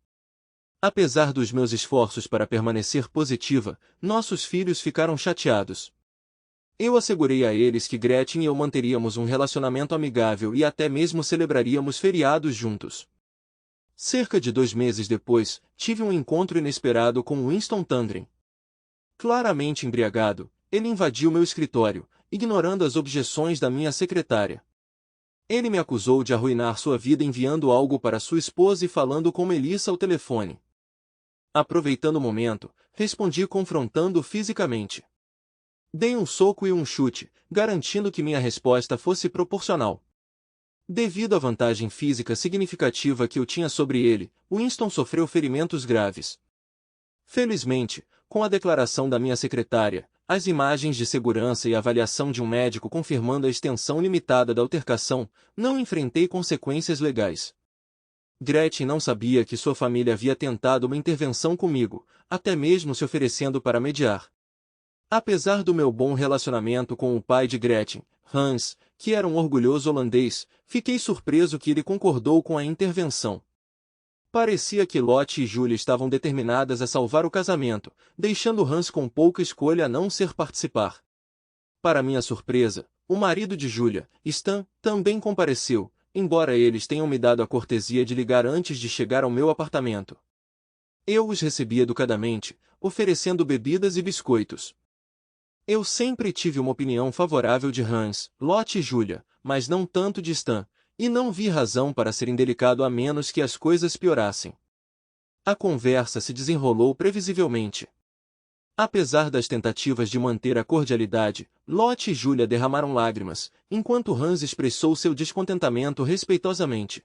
Apesar dos meus esforços para permanecer positiva, nossos filhos ficaram chateados. Eu assegurei a eles que Gretchen e eu manteríamos um relacionamento amigável e até mesmo celebraríamos feriados juntos. Cerca de 2 meses depois, tive um encontro inesperado com Winston Tangren. Claramente embriagado, ele invadiu meu escritório, ignorando as objeções da minha secretária. Ele me acusou de arruinar sua vida enviando algo para sua esposa e falando com Melissa ao telefone. Aproveitando o momento, respondi confrontando-o fisicamente. Dei um soco e um chute, garantindo que minha resposta fosse proporcional. Devido à vantagem física significativa que eu tinha sobre ele, Winston sofreu ferimentos graves. Felizmente, com a declaração da minha secretária, as imagens de segurança e a avaliação de um médico confirmando a extensão limitada da altercação, não enfrentei consequências legais. Gretchen não sabia que sua família havia tentado uma intervenção comigo, até mesmo se oferecendo para mediar. Apesar do meu bom relacionamento com o pai de Gretchen, Hans, que era um orgulhoso holandês, fiquei surpreso que ele concordou com a intervenção. Parecia que Lotte e Julia estavam determinadas a salvar o casamento, deixando Hans com pouca escolha a não ser participar. Para minha surpresa, o marido de Julia, Stan, também compareceu, embora eles tenham me dado a cortesia de ligar antes de chegar ao meu apartamento. Eu os recebi educadamente, oferecendo bebidas e biscoitos. Eu sempre tive uma opinião favorável de Hans, Lotte e Julia, mas não tanto de Stan, e não vi razão para ser indelicado a menos que as coisas piorassem. A conversa se desenrolou previsivelmente. Apesar das tentativas de manter a cordialidade, Lotte e Julia derramaram lágrimas, enquanto Hans expressou seu descontentamento respeitosamente.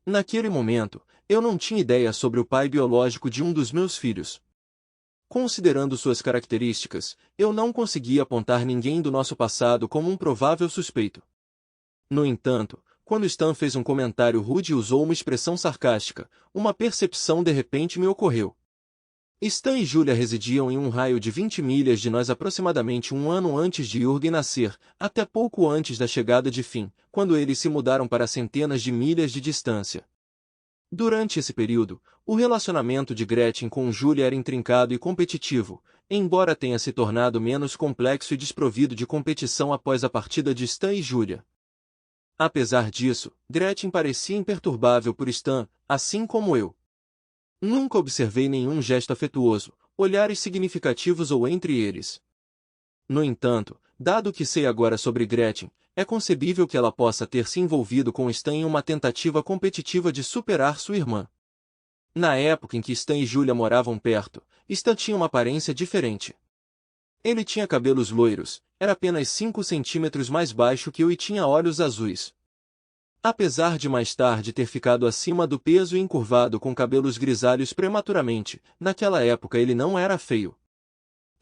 Naquele momento, eu não tinha ideia sobre o pai biológico de um dos meus filhos. Considerando suas características, eu não conseguia apontar ninguém do nosso passado como um provável suspeito. No entanto, quando Stan fez um comentário rude e usou uma expressão sarcástica, uma percepção de repente me ocorreu. Stan e Julia residiam em um raio de 20 milhas de nós aproximadamente um ano antes de Jürgen nascer, até pouco antes da chegada de Finn, quando eles se mudaram para centenas de milhas de distância. Durante esse período, o relacionamento de Gretchen com Julia era intrincado e competitivo, embora tenha se tornado menos complexo e desprovido de competição após a partida de Stan e Julia. Apesar disso, Gretchen parecia imperturbável por Stan, assim como eu. Nunca observei nenhum gesto afetuoso, olhares significativos ou entre eles. No entanto, dado que sei agora sobre Gretchen, é concebível que ela possa ter se envolvido com Stan em uma tentativa competitiva de superar sua irmã. Na época em que Stan e Julia moravam perto, Stan tinha uma aparência diferente. Ele tinha cabelos loiros, era apenas 5 centímetros mais baixo que eu e tinha olhos azuis. Apesar de mais tarde ter ficado acima do peso e encurvado com cabelos grisalhos prematuramente, naquela época ele não era feio.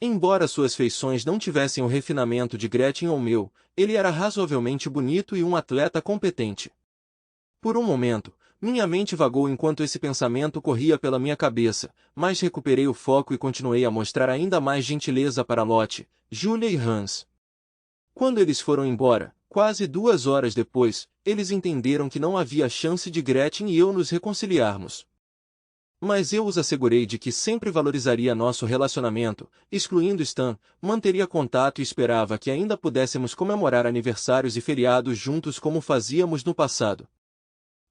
Embora suas feições não tivessem o refinamento de Gretchen ou meu, ele era razoavelmente bonito e um atleta competente. Por um momento, minha mente vagou enquanto esse pensamento corria pela minha cabeça, mas recuperei o foco e continuei a mostrar ainda mais gentileza para Lotte, Julia e Hans. Quando eles foram embora, quase 2 horas depois, eles entenderam que não havia chance de Gretchen e eu nos reconciliarmos. Mas eu os assegurei de que sempre valorizaria nosso relacionamento, excluindo Stan, manteria contato e esperava que ainda pudéssemos comemorar aniversários e feriados juntos como fazíamos no passado.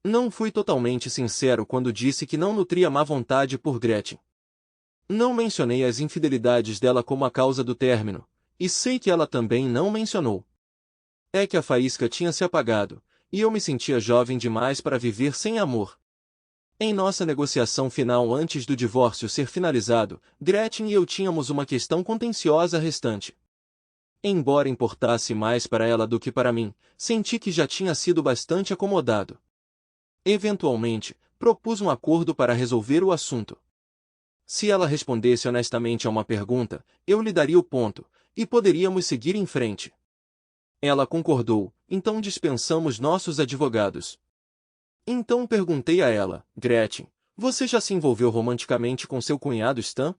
Não fui totalmente sincero quando disse que não nutria má vontade por Gretchen. Não mencionei as infidelidades dela como a causa do término, e sei que ela também não mencionou. É que a faísca tinha se apagado, e eu me sentia jovem demais para viver sem amor. Em nossa negociação final antes do divórcio ser finalizado, Gretchen e eu tínhamos uma questão contenciosa restante. Embora importasse mais para ela do que para mim, senti que já tinha sido bastante acomodado. Eventualmente, propus um acordo para resolver o assunto. Se ela respondesse honestamente a uma pergunta, eu lhe daria o ponto, e poderíamos seguir em frente. Ela concordou, então dispensamos nossos advogados. Então perguntei a ela, Gretchen, você já se envolveu romanticamente com seu cunhado Stan?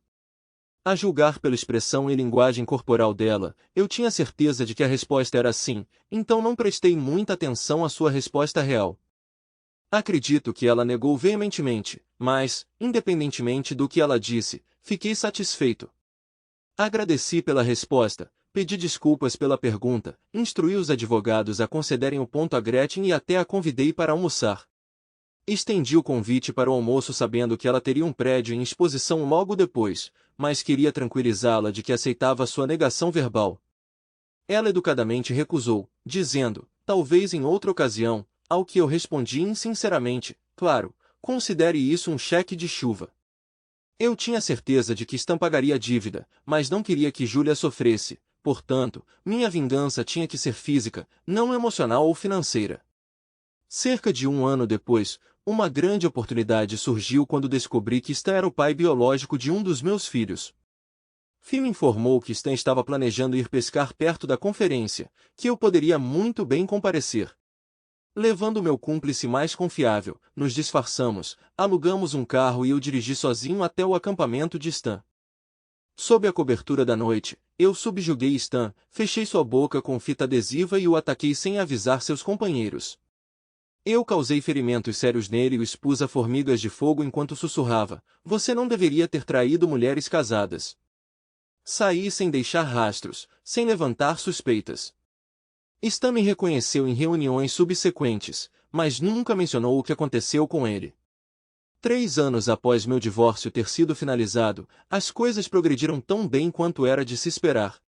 A julgar pela expressão e linguagem corporal dela, eu tinha certeza de que a resposta era sim, então não prestei muita atenção à sua resposta real. Acredito que ela negou veementemente, mas, independentemente do que ela disse, fiquei satisfeito. Agradeci pela resposta, pedi desculpas pela pergunta, instruí os advogados a concederem o ponto a Gretchen e até a convidei para almoçar. Estendi o convite para o almoço sabendo que ela teria um prédio em exposição logo depois, mas queria tranquilizá-la de que aceitava sua negação verbal. Ela educadamente recusou, dizendo, talvez em outra ocasião, ao que eu respondi insinceramente, claro, considere isso um cheque de chuva. Eu tinha certeza de que Stan pagaria a dívida, mas não queria que Julia sofresse, portanto, minha vingança tinha que ser física, não emocional ou financeira. Cerca de um ano depois, uma grande oportunidade surgiu quando descobri que Stan era o pai biológico de um dos meus filhos. Phil informou que Stan estava planejando ir pescar perto da conferência, que eu poderia muito bem comparecer. Levando meu cúmplice mais confiável, nos disfarçamos, alugamos um carro e eu dirigi sozinho até o acampamento de Stan. Sob a cobertura da noite, eu subjuguei Stan, fechei sua boca com fita adesiva e o ataquei sem avisar seus companheiros. Eu causei ferimentos sérios nele e o expus a formigas de fogo enquanto sussurrava: "Você não deveria ter traído mulheres casadas." Saí sem deixar rastros, sem levantar suspeitas. Stan me reconheceu em reuniões subsequentes, mas nunca mencionou o que aconteceu com ele. 3 anos após meu divórcio ter sido finalizado, as coisas progrediram tão bem quanto era de se esperar.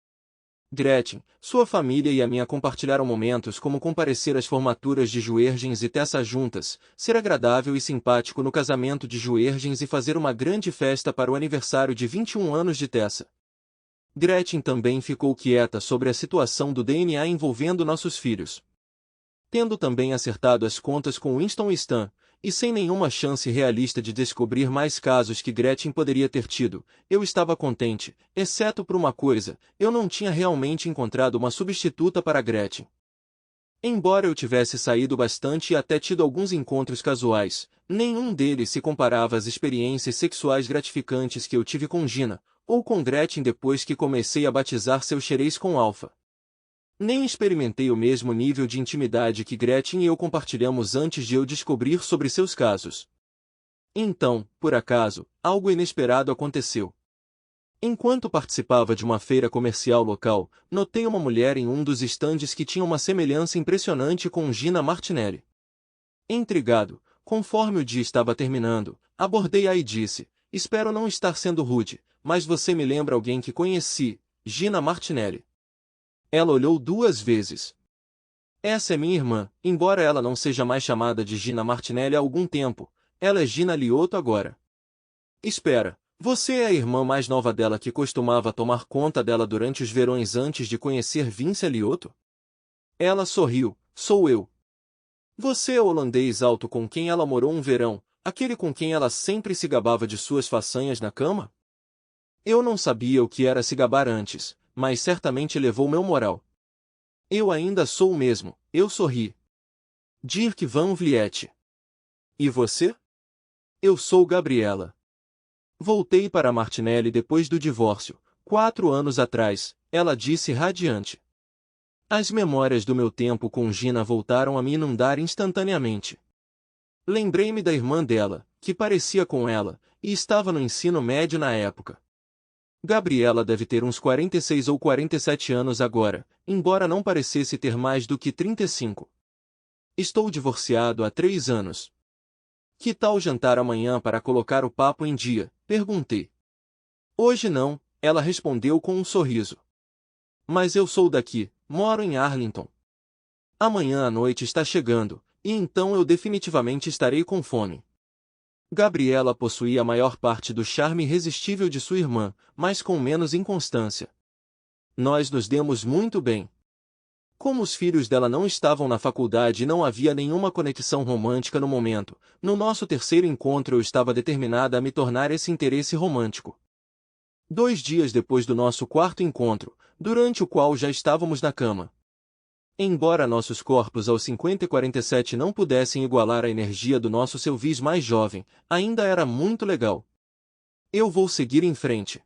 Gretchen, sua família e a minha compartilharam momentos como comparecer às formaturas de Juergens e Tessa juntas, ser agradável e simpático no casamento de Juergens e fazer uma grande festa para o aniversário de 21 anos de Tessa. Gretchen também ficou quieta sobre a situação do DNA envolvendo nossos filhos. Tendo também acertado as contas com Winston e Stan, e sem nenhuma chance realista de descobrir mais casos que Gretchen poderia ter tido, eu estava contente, exceto por uma coisa: eu não tinha realmente encontrado uma substituta para Gretchen. Embora eu tivesse saído bastante e até tido alguns encontros casuais, nenhum deles se comparava às experiências sexuais gratificantes que eu tive com Gina, ou com Gretchen depois que comecei a batizar seus xereis com Alpha. Nem experimentei o mesmo nível de intimidade que Gretchen e eu compartilhamos antes de eu descobrir sobre seus casos. Então, por acaso, algo inesperado aconteceu. Enquanto participava de uma feira comercial local, notei uma mulher em um dos estandes que tinha uma semelhança impressionante com Gina Martinelli. Intrigado, conforme o dia estava terminando, abordei-a e disse: "Espero não estar sendo rude, mas você me lembra alguém que conheci, Gina Martinelli." Ela olhou 2 vezes. "Essa é minha irmã, embora ela não seja mais chamada de Gina Martinelli há algum tempo. Ela é Gina Liotto agora." "Espera, você é a irmã mais nova dela que costumava tomar conta dela durante os verões antes de conhecer Vince Liotto?" Ela sorriu: "Sou eu." "Você é o holandês alto com quem ela morou um verão, aquele com quem ela sempre se gabava de suas façanhas na cama?" Eu não sabia o que era se gabar antes, mas certamente elevou meu moral. "Eu ainda sou o mesmo," eu sorri. "Dirk Van Vliet." "E você?" "Eu sou Gabriela." Voltei para Martinelli depois do divórcio, 4 anos atrás, ela disse radiante. As memórias do meu tempo com Gina voltaram a me inundar instantaneamente. Lembrei-me da irmã dela, que parecia com ela, e estava no ensino médio na época. Gabriela deve ter uns 46 ou 47 anos agora, embora não parecesse ter mais do que 35. "Estou divorciado há 3 anos. Que tal jantar amanhã para colocar o papo em dia?" perguntei. "Hoje não," ela respondeu com um sorriso. "Mas eu sou daqui, moro em Arlington. Amanhã à noite está chegando, e então eu definitivamente estarei com fome." Gabriela possuía a maior parte do charme irresistível de sua irmã, mas com menos inconstância. Nós nos demos muito bem. Como os filhos dela não estavam na faculdade e não havia nenhuma conexão romântica no momento, no nosso terceiro encontro eu estava determinada a me tornar esse interesse romântico. 2 dias depois do nosso quarto encontro, durante o qual já estávamos na cama. Embora nossos corpos aos 50 e 47 não pudessem igualar a energia do nosso Sylvie mais jovem, ainda era muito legal. "Eu vou seguir em frente."